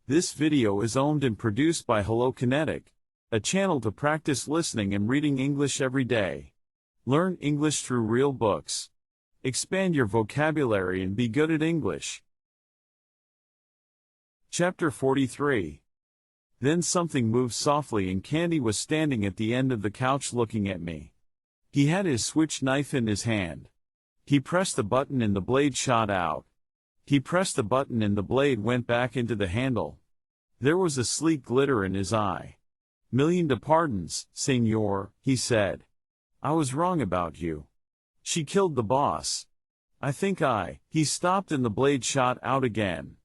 This video is owned and produced by Hello Kinetic, a channel to practice listening and reading English every day. Learn English through real books. Expand your vocabulary and be good at English. Chapter 43. Then something moved softly and Candy was standing at the end of the couch looking at me. He had his switch knife in his hand. He pressed the button and the blade shot out. He pressed the button and the blade went back into the handle. There was a sleek glitter in his eye. "Million de pardons, senor," he said. "I was wrong about you. She killed the boss. He stopped and the blade shot out again.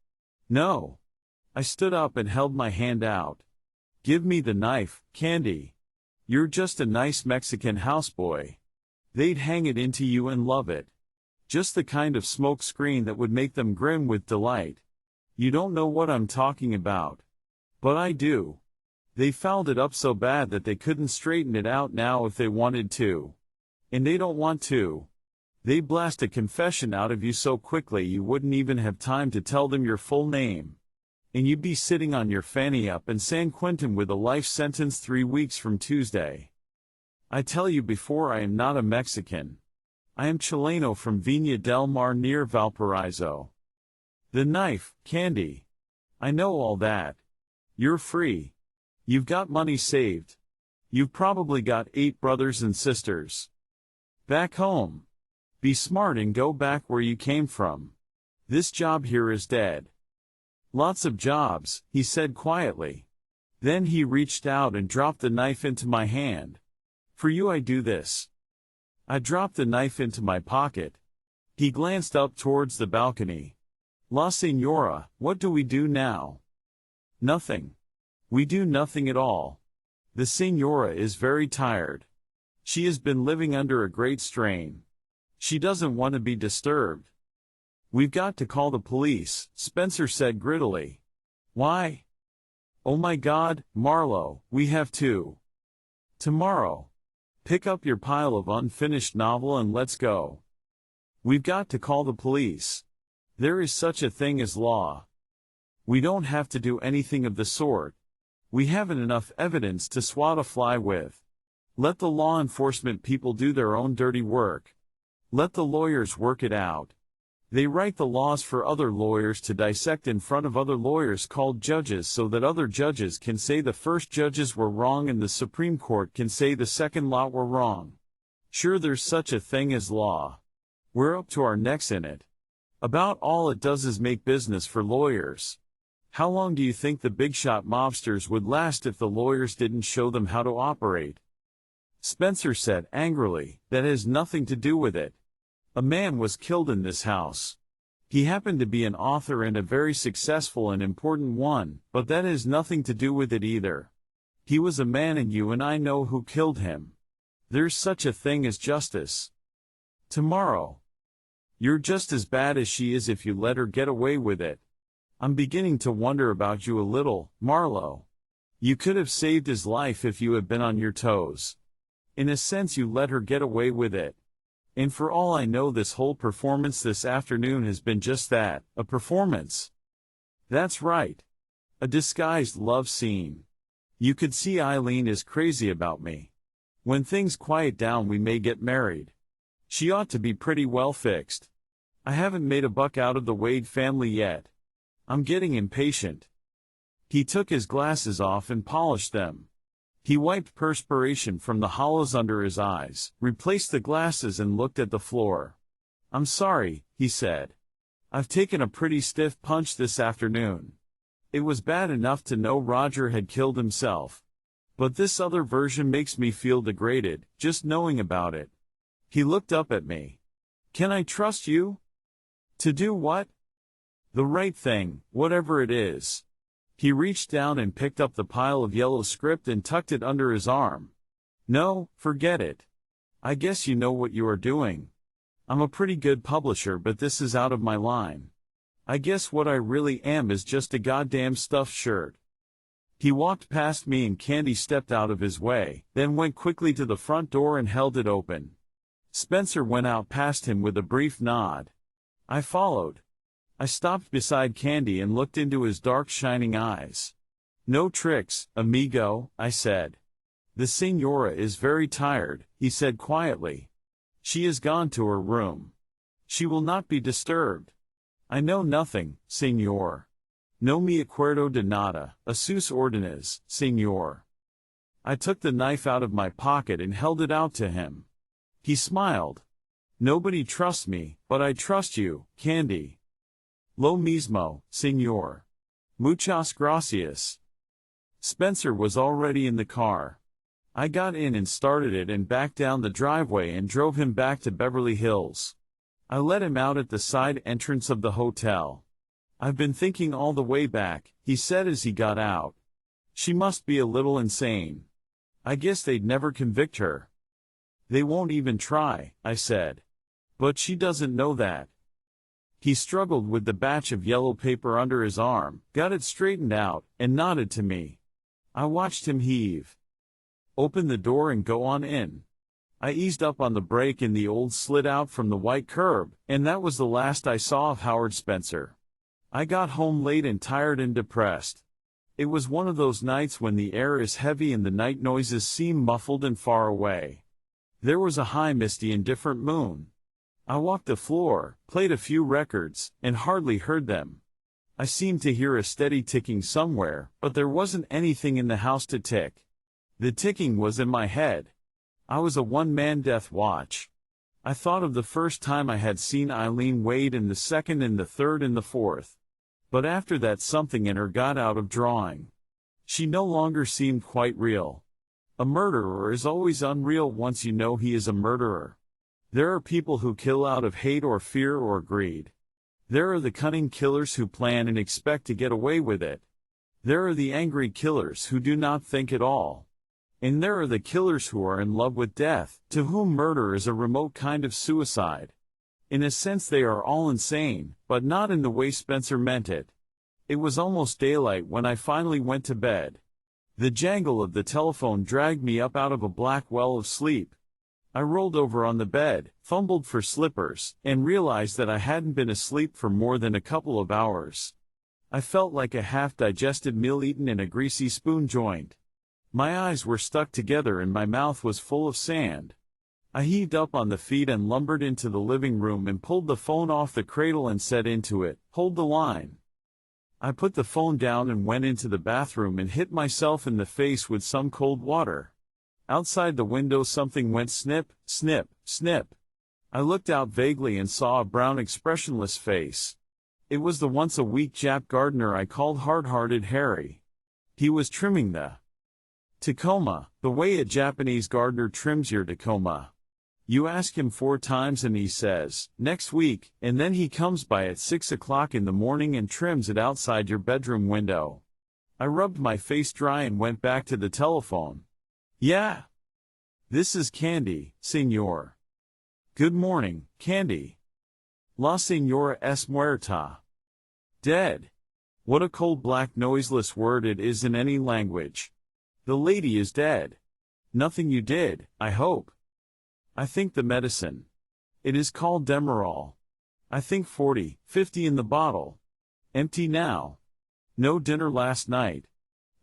No. I stood up and held my hand out. "Give me the knife, Candy. You're just a nice Mexican houseboy. They'd hang it into you and love it. Just the kind of smoke screen that would make them grin with delight. You don't know what I'm talking about. But I do. They fouled it up so bad that they couldn't straighten it out now if they wanted to. And they don't want to. They blast a confession out of you so quickly you wouldn't even have time to tell them your full name. And you'd be sitting on your fanny up in San Quentin with a life sentence 3 weeks from Tuesday. I tell you before, I am not a Mexican. I am Chileno from Viña del Mar near Valparaiso. The knife, Candy. I know all that. You're free. You've got money saved. You've probably got 8 brothers and sisters. Back home. Be smart and go back where you came from. This job here is dead." "Lots of jobs," he said quietly. Then he reached out and dropped the knife into my hand. "For you I do this." I dropped the knife into my pocket. He glanced up towards the balcony. "La Señora, what do we do now?" "Nothing. We do nothing at all. The Señora is very tired. She has been living under a great strain. She doesn't want to be disturbed." "We've got to call the police," Spencer said grittily. "Why?" "Oh my God, Marlowe, we have to. Tomorrow. Pick up your pile of unfinished novel and let's go. We've got to call the police. There is such a thing as law. We don't have to do anything of the sort. We haven't enough evidence to swat a fly with. Let the law enforcement people do their own dirty work. Let the lawyers work it out. They write the laws for other lawyers to dissect in front of other lawyers called judges so that other judges can say the first judges were wrong and the Supreme Court can say the second lot were wrong. Sure, there's such a thing as law. We're up to our necks in it. About all it does is make business for lawyers. How long do you think the big-shot mobsters would last if the lawyers didn't show them how to operate?" Spencer said angrily, "That has nothing to do with it. A man was killed in this house. He happened to be an author and a very successful and important one, but that has nothing to do with it either. He was a man and you and I know who killed him. There's such a thing as justice. Tomorrow. You're just as bad as she is if you let her get away with it. I'm beginning to wonder about you a little, Marlowe. You could have saved his life if you had been on your toes. In a sense you let her get away with it. And for all I know this whole performance this afternoon has been just that, a performance." "That's right. A disguised love scene. You could see Eileen is crazy about me. When things quiet down we may get married. She ought to be pretty well fixed. I haven't made a buck out of the Wade family yet. I'm getting impatient." He took his glasses off and polished them. He wiped perspiration from the hollows under his eyes, replaced the glasses and looked at the floor. "I'm sorry," he said. "I've taken a pretty stiff punch this afternoon. It was bad enough to know Roger had killed himself. But this other version makes me feel degraded, just knowing about it." He looked up at me. "Can I trust you?" "To do what?" "The right thing, whatever it is." He reached down and picked up the pile of yellow script and tucked it under his arm. "No, forget it. I guess you know what you are doing. I'm a pretty good publisher but this is out of my line. I guess what I really am is just a goddamn stuffed shirt." He walked past me and Candy stepped out of his way, then went quickly to the front door and held it open. Spencer went out past him with a brief nod. I followed. I stopped beside Candy and looked into his dark shining eyes. "No tricks, amigo," I said. "The Signora is very tired," he said quietly. "She has gone to her room. She will not be disturbed." "I know nothing, Signor. No me acuerdo de nada, a sus órdenes, Signor." I took the knife out of my pocket and held it out to him. He smiled. "Nobody trusts me, but I trust you, Candy." "Lo mismo, Signor. Muchas gracias." Spencer was already in the car. I got in and started it and back down the driveway and drove him back to Beverly Hills. I let him out at the side entrance of the hotel. "I've been thinking all the way back," he said as he got out. "She must be a little insane. I guess they'd never convict her." "They won't even try," I said. "But she doesn't know that." He struggled with the batch of yellow paper under his arm, got it straightened out, and nodded to me. I watched him heave. "Open the door and go on in." I eased up on the brake and the old slid out from the white curb, and that was the last I saw of Howard Spencer. I got home late and tired and depressed. It was one of those nights when the air is heavy and the night noises seem muffled and far away. There was a high misty indifferent moon. I walked the floor, played a few records, and hardly heard them. I seemed to hear a steady ticking somewhere, but there wasn't anything in the house to tick. The ticking was in my head. I was a one-man death watch. I thought of the first time I had seen Eileen Wade and the second and the third and the fourth. But after that something in her got out of drawing. She no longer seemed quite real. A murderer is always unreal once you know he is a murderer. There are people who kill out of hate or fear or greed. There are the cunning killers who plan and expect to get away with it. There are the angry killers who do not think at all. And there are the killers who are in love with death, to whom murder is a remote kind of suicide. In a sense they are all insane, but not in the way Spencer meant it. It was almost daylight when I finally went to bed. The jangle of the telephone dragged me up out of a black well of sleep. I rolled over on the bed, fumbled for slippers, and realized that I hadn't been asleep for more than a couple of hours. I felt like a half-digested meal eaten in a greasy spoon joint. My eyes were stuck together and my mouth was full of sand. I heaved up on the feet and lumbered into the living room and pulled the phone off the cradle and said into it, "Hold the line." I put the phone down and went into the bathroom and hit myself in the face with some cold water. Outside the window something went snip, snip, snip. I looked out vaguely and saw a brown expressionless face. It was the once-a-week Jap gardener I called Hard-Hearted Harry. He was trimming the Tacoma, the way a Japanese gardener trims your Tacoma. You ask him 4 times and he says, "Next week," and then he comes by at 6 o'clock in the morning and trims it outside your bedroom window. I rubbed my face dry and went back to the telephone. "Yeah. This is Candy, Signor." "Good morning, Candy." "La Signora es muerta." "Dead." What a cold black noiseless word it is in any language. The lady is dead. Nothing you did, I hope. I think the medicine. It is called Demerol. I think 40, 50 in the bottle. Empty now. No dinner last night.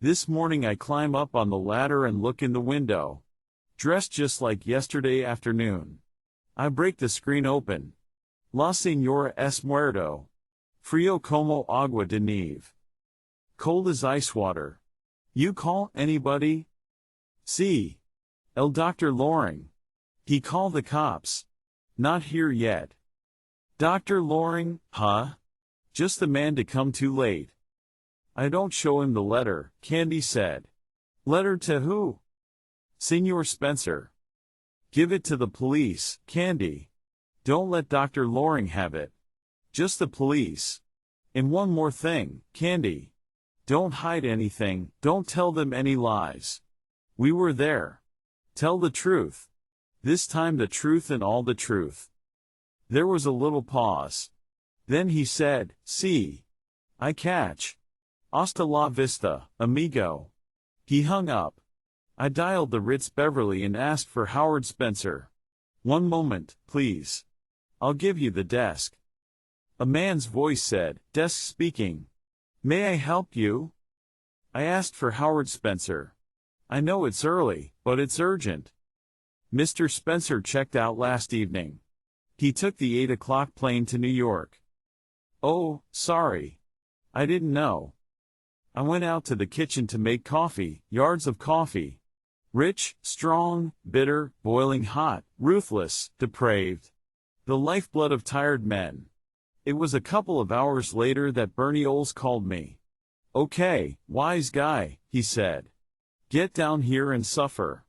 This morning I climb up on the ladder and look in the window. Dressed just like yesterday afternoon. I break the screen open. La Señora es muerto. Frío como agua de nieve. Cold as ice water. You call anybody? Sí. El Dr. Loring. He called the cops. Not here yet. Dr. Loring, huh? Just the man to come too late. I don't show him the letter, Candy said. Letter to who? Senor Spencer. Give it to the police, Candy. Don't let Dr. Loring have it. Just the police. And one more thing, Candy. Don't hide anything, don't tell them any lies. We were there. Tell the truth. This time the truth and all the truth. There was a little pause. Then he said, "See. I catch. Hasta la vista, amigo." He hung up. I dialed the Ritz Beverly and asked for Howard Spencer. "One moment, please. I'll give you the desk." A man's voice said, "Desk speaking. May I help you?" I asked for Howard Spencer. "I know it's early, but it's urgent." "Mr. Spencer checked out last evening. He took the 8 o'clock plane to New York." "Oh, sorry. I didn't know." I went out to the kitchen to make coffee, yards of coffee. Rich, strong, bitter, boiling hot, ruthless, depraved. The lifeblood of tired men. It was a couple of hours later that Bernie Oles called me. "Okay, wise guy," he said. "Get down here and suffer."